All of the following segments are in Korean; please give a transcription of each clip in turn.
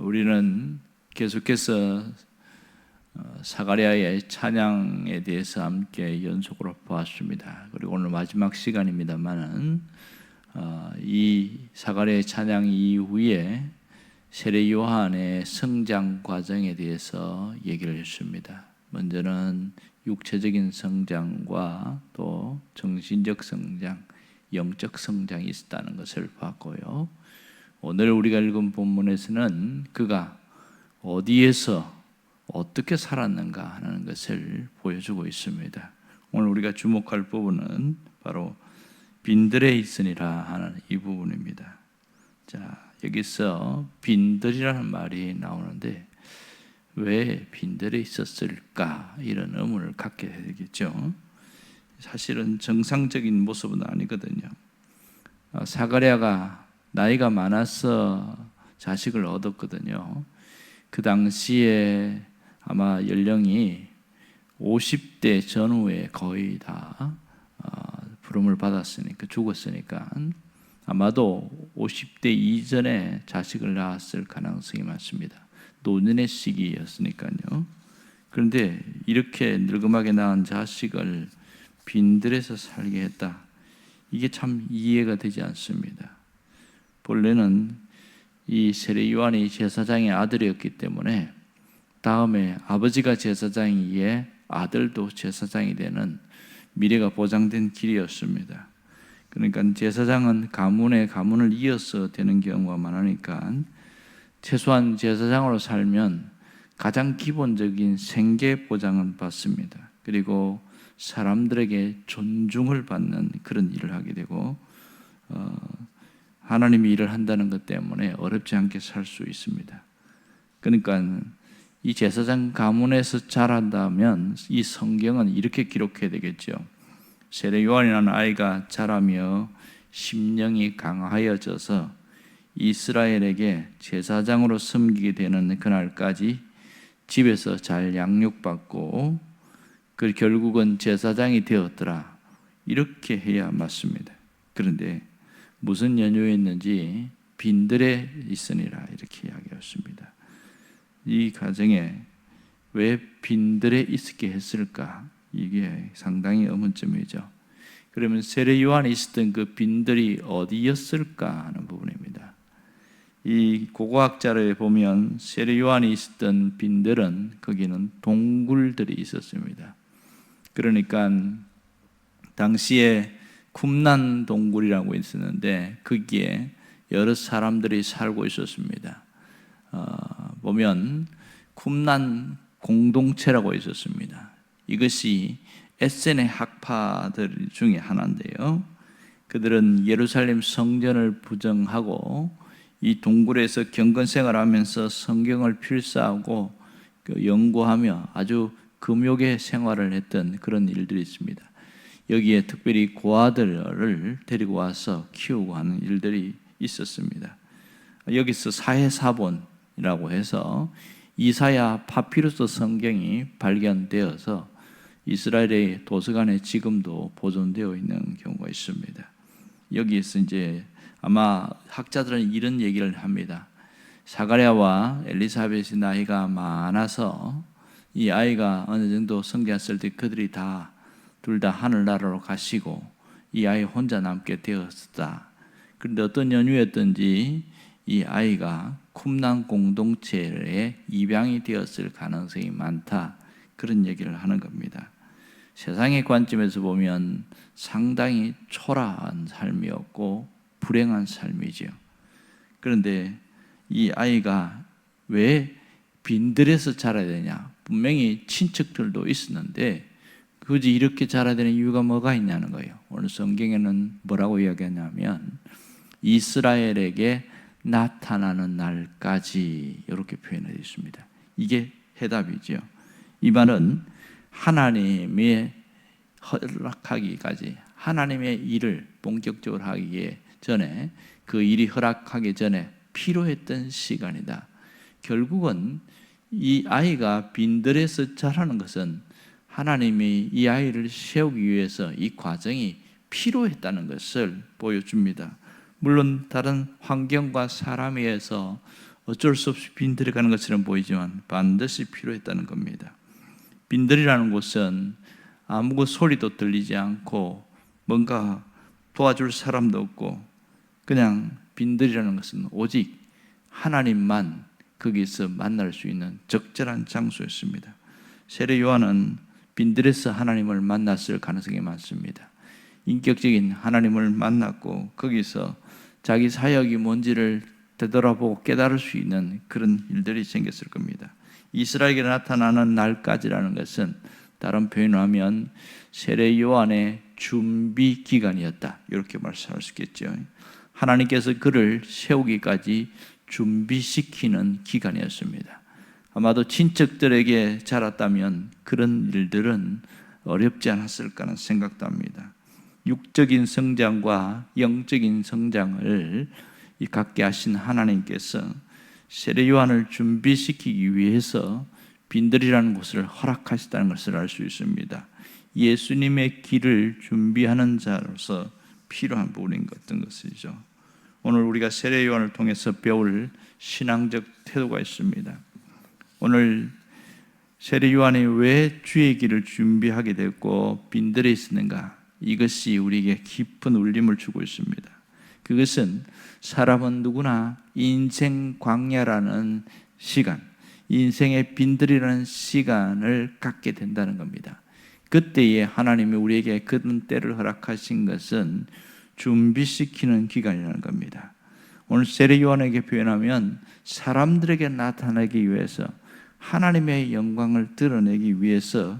우리는 계속해서 사가랴의 찬양에 대해서 함께 연속으로 보았습니다. 그리고 오늘 마지막 시간입니다만은 이 사가랴의 찬양 이후에 세례 요한의 성장 과정에 대해서 얘기를 했습니다. 먼저는 육체적인 성장과 또 정신적 성장, 영적 성장이 있었다는 것을 봤고요. 오늘 우리가 읽은 본문에서는 그가 어디에서 어떻게 살았는가 하는 것을 보여주고 있습니다. 오늘 우리가 주목할 부분은 바로 빈들에 있으니라 하는 이 부분입니다. 자, 여기서 빈들이라는 말이 나오는데 왜 빈들에 있었을까? 이런 의문을 갖게 되겠죠. 사실은 정상적인 모습은 아니거든요. 사가랴가 나이가 많아서 자식을 얻었거든요. 그 당시에 아마 연령이 50대 전후에 거의 다 부름을 받았으니까, 죽었으니까 아마도 50대 이전에 자식을 낳았을 가능성이 많습니다. 노년의 시기였으니까요. 그런데 이렇게 늙음하게 낳은 자식을 빈들에서 살게 했다. 이게 참 이해가 되지 않습니다. 본래는 이 세례 요한이 제사장의 아들이었기 때문에 다음에 아버지가 제사장이기에 아들도 제사장이 되는 미래가 보장된 길이었습니다. 그러니까 제사장은 가문에 가문을 이어서 되는 경우가 많으니까 최소한 제사장으로 살면 가장 기본적인 생계 보장은 받습니다. 그리고 사람들에게 존중을 받는 그런 일을 하게 되고 하나님이 일을 한다는 것 때문에 어렵지 않게 살 수 있습니다. 그러니까 이 제사장 가문에서 자란다면 이 성경은 이렇게 기록해야 되겠죠. 세례 요한이라는 아이가 자라며 심령이 강하여져서 이스라엘에게 제사장으로 섬기게 되는 그날까지 집에서 잘 양육받고 그 결국은 제사장이 되었더라. 이렇게 해야 맞습니다. 그런데 무슨 연유였는지 빈들에 있으니라 이렇게 이야기했습니다. 이 가정에 왜 빈들에 있게 했을까? 이게 상당히 의문점이죠. 그러면 세례 요한이 있었던 그 빈들이 어디였을까 하는 부분입니다. 이 고고학자를 보면 세례 요한이 있었던 빈들은 거기는 동굴들이 있었습니다. 그러니까 당시에 쿰난 동굴이라고 있었는데 거기에 여러 사람들이 살고 있었습니다. 보면 쿰난 공동체라고 있었습니다. 이것이 에센의 학파들 중에 하나인데요. 그들은 예루살렘 성전을 부정하고 이 동굴에서 경건 생활하면서 성경을 필사하고 연구하며 아주 금욕의 생활을 했던 그런 일들이 있습니다. 여기에 특별히 고아들을 데리고 와서 키우고 하는 일들이 있었습니다. 여기서 사해사본이라고 해서 이사야 파피루스 성경이 발견되어서 이스라엘의 도서관에 지금도 보존되어 있는 경우가 있습니다. 여기에서 이제 아마 학자들은 이런 얘기를 합니다. 사가랴와 엘리사벳의 나이가 많아서 이 아이가 어느 정도 성장했을 때 그들이 둘 다 하늘나라로 가시고 이 아이 혼자 남게 되었다. 그런데 어떤 연유였든지 이 아이가 쿰난 공동체에 입양이 되었을 가능성이 많다. 그런 얘기를 하는 겁니다. 세상의 관점에서 보면 상당히 초라한 삶이었고 불행한 삶이죠. 그런데 이 아이가 왜 빈들에서 자라야 되냐? 분명히 친척들도 있었는데 굳이 이렇게 자라야 되는 이유가 뭐가 있냐는 거예요. 오늘 성경에는 뭐라고 이야기하냐면 이스라엘에게 나타나는 날까지 이렇게 표현되어 있습니다. 이게 해답이죠. 이 말은 하나님의 허락하기까지 하나님의 일을 본격적으로 하기 전에 그 일이 허락하기 전에 필요했던 시간이다. 결국은 이 아이가 빈들에서 자라는 것은 하나님이 이 아이를 세우기 위해서 이 과정이 필요했다는 것을 보여줍니다. 물론 다른 환경과 사람에 의해서 어쩔 수 없이 빈들이 가는 것처럼 보이지만 반드시 필요했다는 겁니다. 빈들이라는 곳은 아무 소리도 들리지 않고 뭔가 도와줄 사람도 없고 그냥 빈들이라는 것은 오직 하나님만 거기서 만날 수 있는 적절한 장소였습니다. 세례 요한은 빈들에서 하나님을 만났을 가능성이 많습니다. 인격적인 하나님을 만났고 거기서 자기 사역이 뭔지를 되돌아보고 깨달을 수 있는 그런 일들이 생겼을 겁니다. 이스라엘에게 나타나는 날까지라는 것은 다른 표현을 하면 세례 요한의 준비 기간이었다, 이렇게 말씀할 수 있겠죠. 하나님께서 그를 세우기까지 준비시키는 기간이었습니다. 아마도 친척들에게 자랐다면 그런 일들은 어렵지 않았을까 하는 생각도 합니다. 육적인 성장과 영적인 성장을 갖게 하신 하나님께서 세례 요한을 준비시키기 위해서 빈들이라는 곳을 허락하셨다는 것을 알 수 있습니다. 예수님의 길을 준비하는 자로서 필요한 부분인 어떤 것이죠. 오늘 우리가 세례 요한을 통해서 배울 신앙적 태도가 있습니다. 오늘 세례 요한이 왜 주의 길을 준비하게 됐고 빈들에 있었는가, 이것이 우리에게 깊은 울림을 주고 있습니다. 그것은 사람은 누구나 인생 광야라는 시간, 인생의 빈들이라는 시간을 갖게 된다는 겁니다. 그때에 하나님이 우리에게 그런 때를 허락하신 것은 준비시키는 기간이라는 겁니다. 오늘 세례 요한에게 표현하면 사람들에게 나타나기 위해서, 하나님의 영광을 드러내기 위해서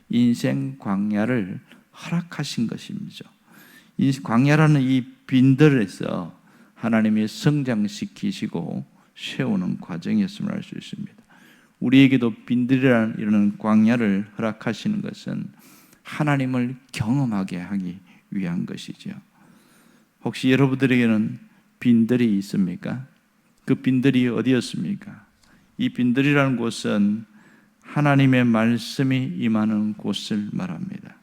인생 광야를 허락하신 것입니다. 이 광야라는 이 빈들에서 하나님이 성장시키시고 세우는 과정이었음을 알 수 있습니다. 우리에게도 빈들이라는 이런 광야를 허락하시는 것은 하나님을 경험하게 하기 위한 것이죠. 혹시 여러분들에게는 빈들이 있습니까? 그 빈들이 어디였습니까? 이 빈들이라는 곳은 하나님의 말씀이 임하는 곳을 말합니다.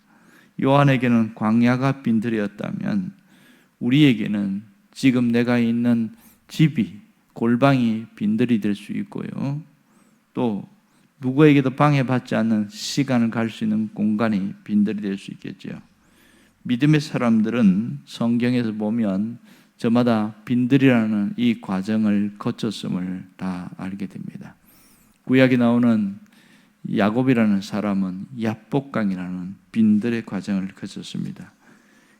요한에게는 광야가 빈들이었다면 우리에게는 지금 내가 있는 집이, 골방이 빈들이 될 수 있고요, 또 누구에게도 방해받지 않는 시간을 갈 수 있는 공간이 빈들이 될 수 있겠죠. 믿음의 사람들은 성경에서 보면 저마다 빈들이라는 이 과정을 거쳤음을 다 알게 됩니다. 구약에 나오는 야곱이라는 사람은 야복강이라는 빈들의 과정을 거쳤습니다.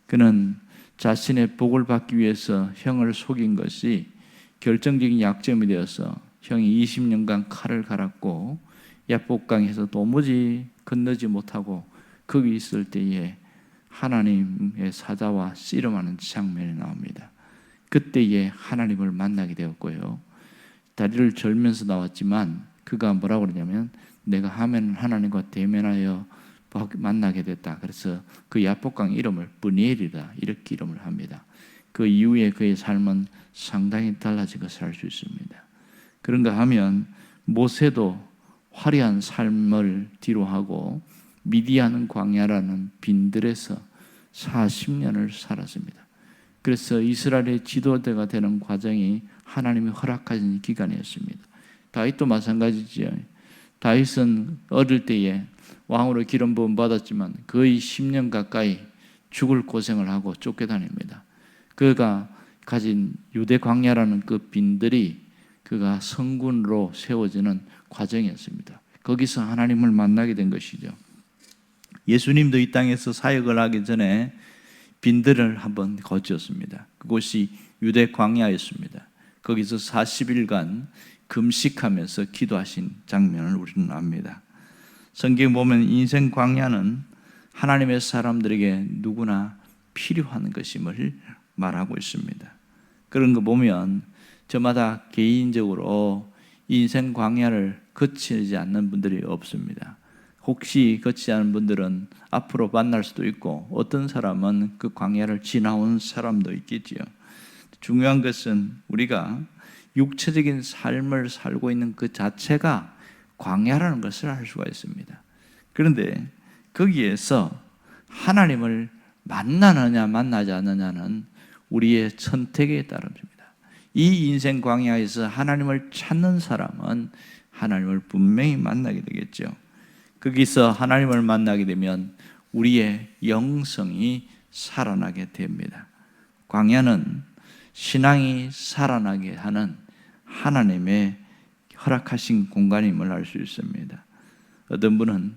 그는 자신의 복을 받기 위해서 형을 속인 것이 결정적인 약점이 되어서 형이 20년간 칼을 갈았고 야복강에서 도무지 건너지 못하고 거기 있을 때에 하나님의 사자와 씨름하는 장면이 나옵니다. 그때에 하나님을 만나게 되었고요, 다리를 절면서 나왔지만 그가 뭐라고 그러냐면 내가 하면 하나님과 대면하여 만나게 됐다. 그래서 그 야복강 이름을 브니엘이다, 이렇게 이름을 합니다. 그 이후에 그의 삶은 상당히 달라진 것을 알 수 있습니다. 그런가 하면 모세도 화려한 삶을 뒤로하고 미디안 광야라는 빈들에서 40년을 살았습니다. 그래서 이스라엘의 지도자가 되는 과정이 하나님이 허락하신 기간이었습니다. 다윗도 마찬가지지요. 다윗은 어릴 때에 왕으로 기름 부음 받았지만 거의 10년 가까이 죽을 고생을 하고 쫓겨다닙니다. 그가 가진 유대 광야라는 그 빈들이 그가 성군으로 세워지는 과정이었습니다. 거기서 하나님을 만나게 된 것이죠. 예수님도 이 땅에서 사역을 하기 전에 빈들을 한번 거쳤습니다. 그곳이 유대 광야였습니다. 거기서 40일간 금식하면서 기도하신 장면을 우리는 압니다. 성경 보면 인생 광야는 하나님의 사람들에게 누구나 필요한 것임을 말하고 있습니다. 그런 거 보면 저마다 개인적으로 인생 광야를 거치지 않는 분들이 없습니다. 혹시 거치지 않은 분들은 앞으로 만날 수도 있고 어떤 사람은 그 광야를 지나온 사람도 있겠지요. 중요한 것은 우리가 육체적인 삶을 살고 있는 그 자체가 광야라는 것을 알 수가 있습니다. 그런데 거기에서 하나님을 만나느냐 만나지 않느냐는 우리의 선택에 따릅니다. 이 인생 광야에서 하나님을 찾는 사람은 하나님을 분명히 만나게 되겠죠. 거기서 하나님을 만나게 되면 우리의 영성이 살아나게 됩니다. 광야는 신앙이 살아나게 하는 하나님의 허락하신 공간임을 알 수 있습니다. 어떤 분은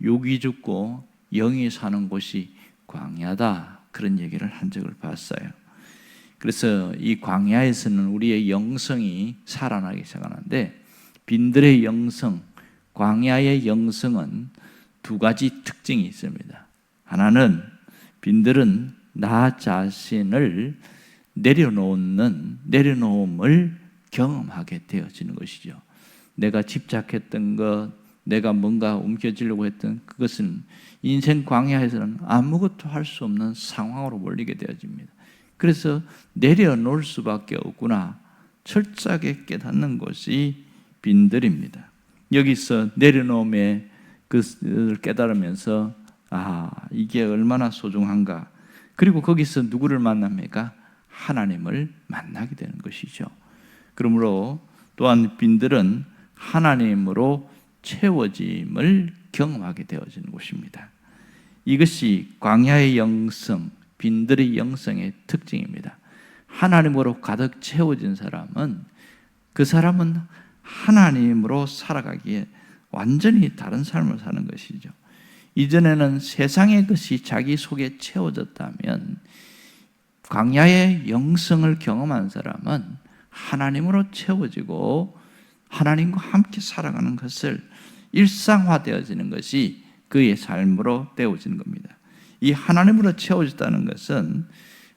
육이 죽고 영이 사는 곳이 광야다, 그런 얘기를 한 적을 봤어요. 그래서 이 광야에서는 우리의 영성이 살아나기 시작하는데, 빈들의 영성, 광야의 영성은 두 가지 특징이 있습니다. 하나는 빈들은 나 자신을 내려놓음을 경험하게 되어지는 것이죠. 내가 집착했던 것, 내가 뭔가 움켜쥐려고 했던 그것은 인생 광야에서는 아무것도 할 수 없는 상황으로 몰리게 되어집니다. 그래서 내려놓을 수밖에 없구나, 철저하게 깨닫는 것이 빈들입니다. 여기서 내려놓음의 그것을 깨달으면서 이게 얼마나 소중한가, 그리고 거기서 누구를 만납니까? 하나님을 만나게 되는 것이죠. 그러므로 또한 빈들은 하나님으로 채워짐을 경험하게 되어지는 곳입니다. 이것이 광야의 영성, 빈들의 영성의 특징입니다. 하나님으로 가득 채워진 사람은, 그 사람은 하나님으로 살아가기에 완전히 다른 삶을 사는 것이죠. 이전에는 세상의 것이 자기 속에 채워졌다면, 광야의 영성을 경험한 사람은 하나님으로 채워지고 하나님과 함께 살아가는 것을 일상화되어지는 것이 그의 삶으로 되어지는 겁니다. 이 하나님으로 채워졌다는 것은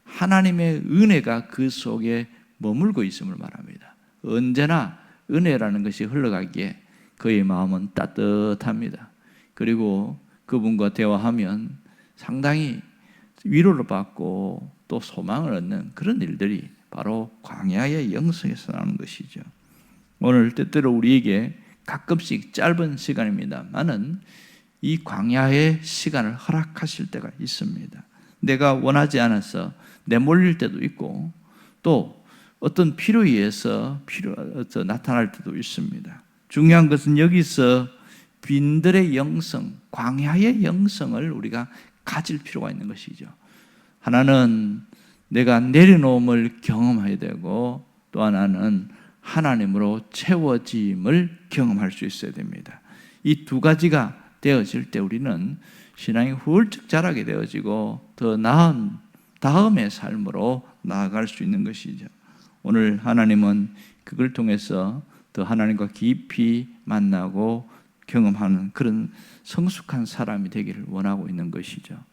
하나님의 은혜가 그 속에 머물고 있음을 말합니다. 언제나 은혜라는 것이 흘러가기에 그의 마음은 따뜻합니다. 그리고 그분과 대화하면 상당히 위로를 받고 또 소망을 얻는 그런 일들이 바로 광야의 영성에서 나오는 것이죠. 오늘 때때로 우리에게 가끔씩 짧은 시간입니다만은 이 광야의 시간을 허락하실 때가 있습니다. 내가 원하지 않아서 내몰릴 때도 있고, 또 어떤 필요에 의해서 나타날 때도 있습니다. 중요한 것은 여기서 빈들의 영성, 광야의 영성을 우리가 가질 필요가 있는 것이죠. 하나는 내가 내려놓음을 경험해야 되고, 또 하나는 하나님으로 채워짐을 경험할 수 있어야 됩니다. 이 두 가지가 되어질 때 우리는 신앙이 훌쩍 자라게 되어지고 더 나은 다음의 삶으로 나아갈 수 있는 것이죠. 오늘 하나님은 그걸 통해서 더 하나님과 깊이 만나고 경험하는 그런 성숙한 사람이 되기를 원하고 있는 것이죠.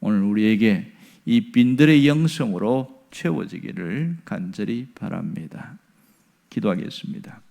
오늘 우리에게 이 빈들의 영성으로 채워지기를 간절히 바랍니다. 기도하겠습니다.